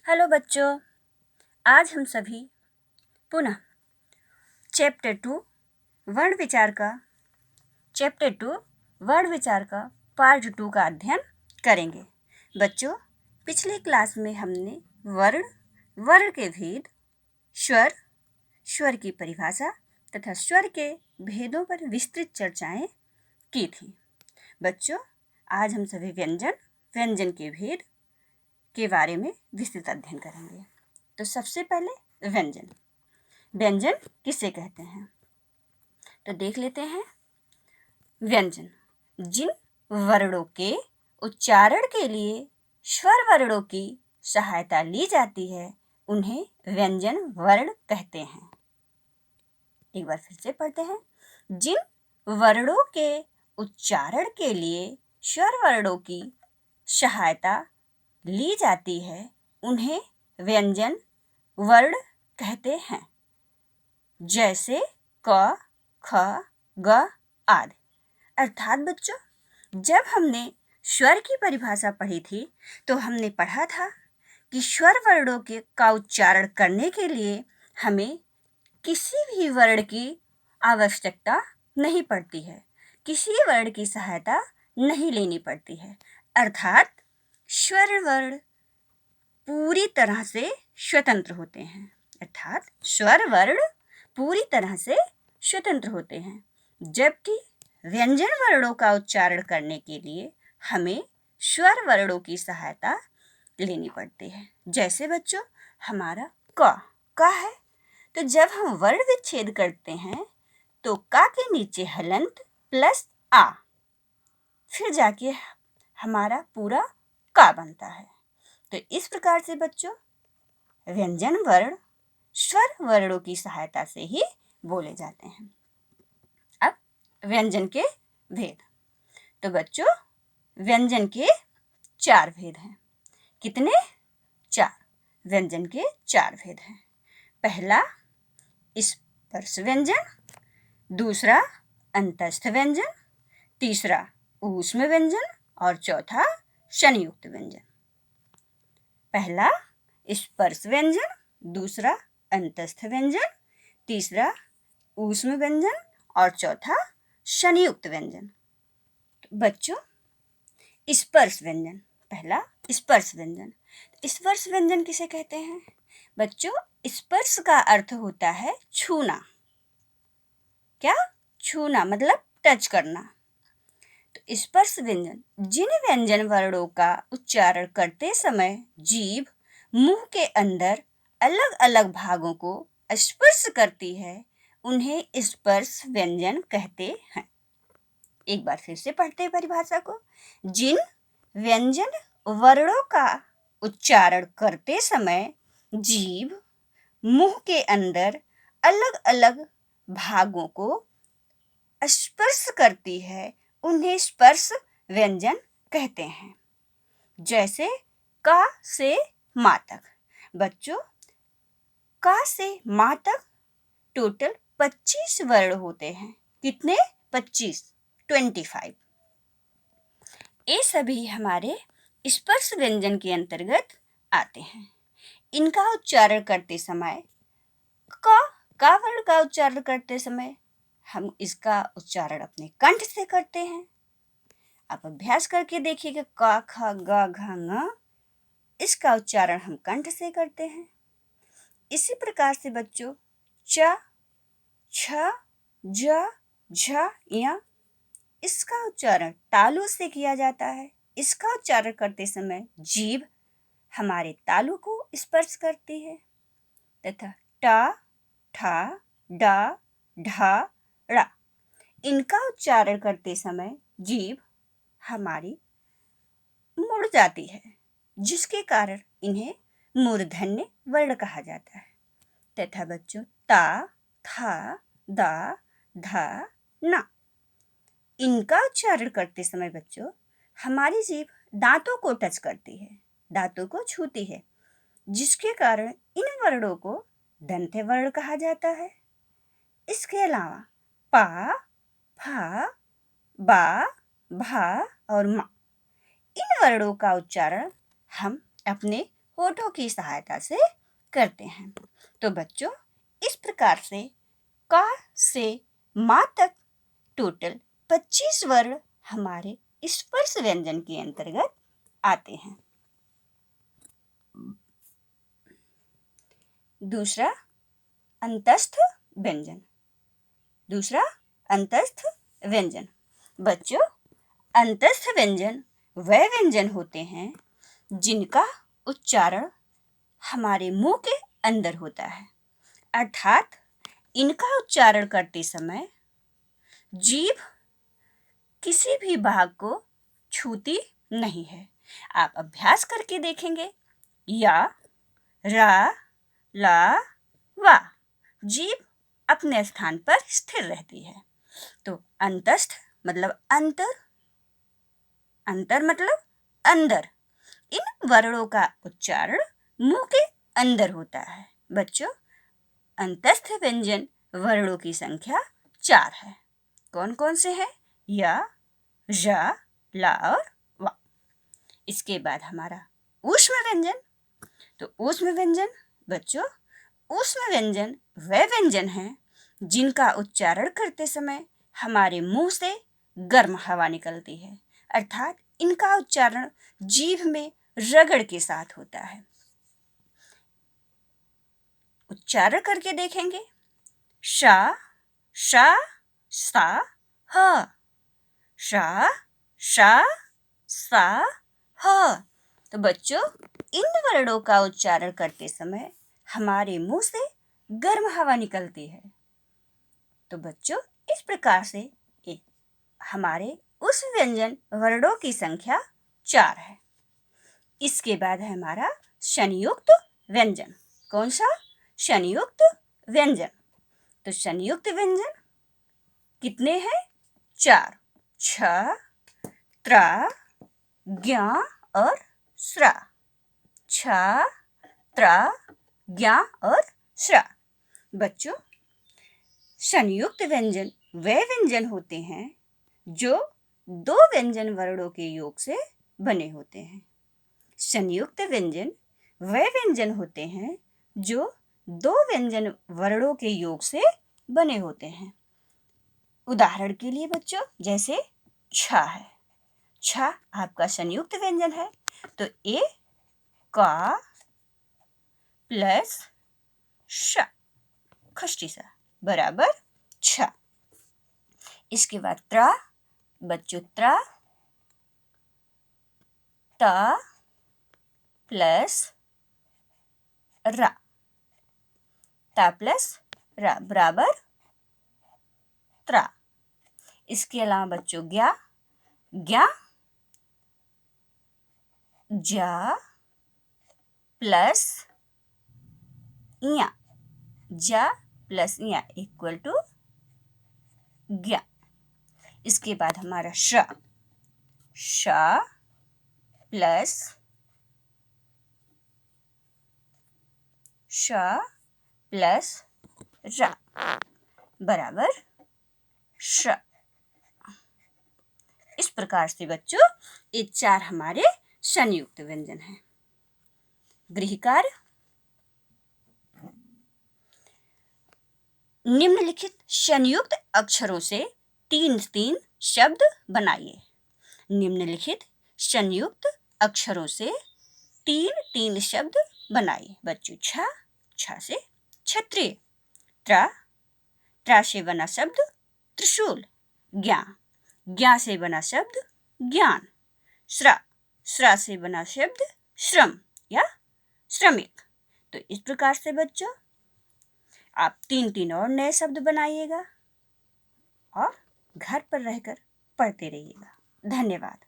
Hello बच्चों, आज हम सभी पुनः चैप्टर 2 वर्ण विचार का पार्ट 2 का अध्ययन करेंगे। बच्चों, पिछली क्लास में हमने वर्ण के भेद, स्वर की परिभाषा तथा स्वर के भेदों पर विस्तृत चर्चाएं की थी। बच्चों, आज हम सभी व्यंजन के भेद के बारे में विस्तृत अध्ययन करेंगे। तो सबसे पहले व्यंजन किसे कहते हैं, तो देख लेते हैं। व्यंजन जिन वर्णों के उच्चारण के लिए स्वर वर्णों की सहायता ली जाती है उन्हें व्यंजन वर्ण कहते हैं। एक बार फिर से पढ़ते हैं। जिन वर्णों के उच्चारण के लिए स्वर वर्णों की सहायता ली जाती है उन्हें व्यंजन वर्ण कहते हैं, जैसे क, ख, ग आदि। अर्थात बच्चों, जब हमने स्वर की परिभाषा पढ़ी थी तो हमने पढ़ा था कि स्वर वर्णों का उच्चारण करने के लिए हमें किसी भी वर्ण की आवश्यकता नहीं पड़ती है, किसी वर्ण की सहायता नहीं लेनी पड़ती है। अर्थात स्वर वर्ण पूरी तरह से स्वतंत्र होते हैं, जबकि व्यंजन वर्णों का उच्चारण करने के लिए हमें स्वर वर्णों की सहायता लेनी पड़ती है। जैसे बच्चों, हमारा क है, तो जब हम वर्ण विच्छेद करते हैं तो का के नीचे हलंत प्लस आ, फिर जाके हमारा पूरा का बनता है। तो इस प्रकार से बच्चों, व्यंजन वर्ण स्वर वर्णों की सहायता से ही बोले जाते हैं। अब व्यंजन के भेद, तो बच्चों व्यंजन के 4 भेद हैं। कितने? 4। व्यंजन के 4 भेद हैं। पहला स्पर्श व्यंजन, दूसरा अंतस्थ व्यंजन, तीसरा ऊष्म व्यंजन और चौथा शनियुक्त व्यंजन। पहला स्पर्श व्यंजन, दूसरा अंतस्थ व्यंजन, तीसरा ऊष्म व्यंजन और चौथा शनियुक्त व्यंजन। बच्चों, स्पर्श व्यंजन, पहला स्पर्श व्यंजन। स्पर्श व्यंजन किसे कहते हैं? बच्चों, स्पर्श का अर्थ होता है छूना। क्या? छूना मतलब टच करना। तो स्पर्श व्यंजन जिन व्यंजन वर्णों का उच्चारण करते समय जीभ मुंह के अंदर अलग अलग भागों को स्पर्श करती है उन्हें स्पर्श व्यंजन कहते हैं। एक बार फिर से पढ़ते हैं परिभाषा को। जिन व्यंजन वर्णों का उच्चारण करते समय जीभ मुंह के अंदर अलग अलग भागों को स्पर्श करती है उन्हें स्पर्श व्यंजन कहते हैं। जैसे का से मा तक। बच्चों, का से मा तक टोटल 25 वर्ण होते हैं। कितने? 25, 25। ये सभी हमारे स्पर्श व्यंजन के अंतर्गत आते हैं। इनका उच्चारण करते समय का वर्ण का उच्चारण करते समय हम इसका उच्चारण अपने कंठ से करते हैं। आप अभ्यास करके देखिएगा। क, ख, ग, घ, ङ, इसका उच्चारण हम कंठ से करते हैं। इसी प्रकार से बच्चों च, छ, ज, झ, य, इसका उच्चारण तालु से किया जाता है। इसका उच्चारण करते समय जीभ हमारे तालु को स्पर्श करती है। तथा ट, ठ, ड, ढ, ड़, इनका उच्चारण करते समय जीभ हमारी मुड़ जाती है, जिसके कारण इन्हें मूर्धन्य वर्ण कहा जाता है। तथा बच्चों ता, था, दा, धा, ना, इनका उच्चारण करते समय बच्चों हमारी जीभ दांतों को टच करती है, दांतों को छूती है, जिसके कारण इन वर्णों को दंत्य वर्ण कहा जाता है। इसके अलावा पा, फा, बा, भा और मा, इन वर्णों का उच्चारण हम अपने होठों की सहायता से करते हैं। तो बच्चों, इस प्रकार से का से माँ तक टोटल 25 वर्ण हमारे स्पर्श व्यंजन के अंतर्गत आते हैं। दूसरा अंतस्थ व्यंजन। बच्चों, अंतस्थ व्यंजन वह व्यंजन होते हैं जिनका उच्चारण हमारे मुंह के अंदर होता है, अर्थात इनका उच्चारण करते समय जीभ किसी भी भाग को छूती नहीं है। आप अभ्यास करके देखेंगे। या, रा, ला, वा, जीभ अपने स्थान पर स्थिर रहती है। तो अंतस्थ मतलब अंतर, अंतर मतलब अंदर। इन वर्णों का उच्चारण मुंह के अंदर होता है। बच्चों, अंतस्थ व्यंजन वर्णों की संख्या 4 है। कौन कौन से हैं? या, जा, ला और वा। इसके बाद हमारा ऊष्म व्यंजन। तो ऊष्म व्यंजन बच्चों, ऊष्म व्यंजन वह व्यंजन हैं जिनका उच्चारण करते समय हमारे मुंह से गर्म हवा निकलती है, अर्थात इनका उच्चारण जीभ में रगड़ के साथ होता है। उच्चारण करके देखेंगे। शा, शा, सा, ह। शा, शा, सा, ह। तो बच्चों, इन वर्णों का उच्चारण करते समय हमारे मुंह से गर्म हवा निकलती है। तो बच्चों, इस प्रकार से हमारे उस व्यंजन वर्णों की संख्या 4 है। इसके बाद है हमारा शनियुक्त व्यंजन। कौन सा? शनियुक्त व्यंजन। तो शनियुक्त व्यंजन कितने हैं? 4। छ, त्रा, ज्ञा और स्रा। छ, त्रा, ज्ञा और स्रा। बच्चों, शनियुक्त व्यंजन वे व्यंजन होते हैं जो 2 व्यंजन वर्णों के योग से बने होते हैं। संयुक्त व्यंजन वे व्यंजन होते हैं जो 2 व्यंजन वर्णों के योग से बने होते हैं। उदाहरण के लिए बच्चों, जैसे छ है। छ आपका संयुक्त व्यंजन है। तो ए का प्लस श, खष्टी सा बराबर छ। इसके बाद त्रा बच्चों, त्रा ता प्लस रा, ता प्लस रा बराबर त्रा। इसके अलावा बच्चों ज्ञा, ज्ञा जा प्लस इया, जा प्लस इया इक्वल टू ज्ञा। इसके बाद हमारा श, श प्लस श प्लस रा बराबर श। इस प्रकार से बच्चों ये 4 हमारे संयुक्त व्यंजन हैं। गृह कार्य। निम्नलिखित संयुक्त अक्षरों से 3-3 शब्द बनाइए। निम्नलिखित संयुक्त अक्षरों से 3-3 शब्द बनाइए। बच्चों, छ, छ से क्षत्रिय। त्रा, त्रा से बना शब्द त्रिशूल। ज्ञा, ज्ञा से बना शब्द ज्ञान। श्रा, श्रा से बना शब्द श्रम या श्रमिक। तो इस प्रकार से बच्चों आप 3-3 और नए शब्द बनाइएगा और घर पर रहकर पढ़ते रहिएगा। धन्यवाद।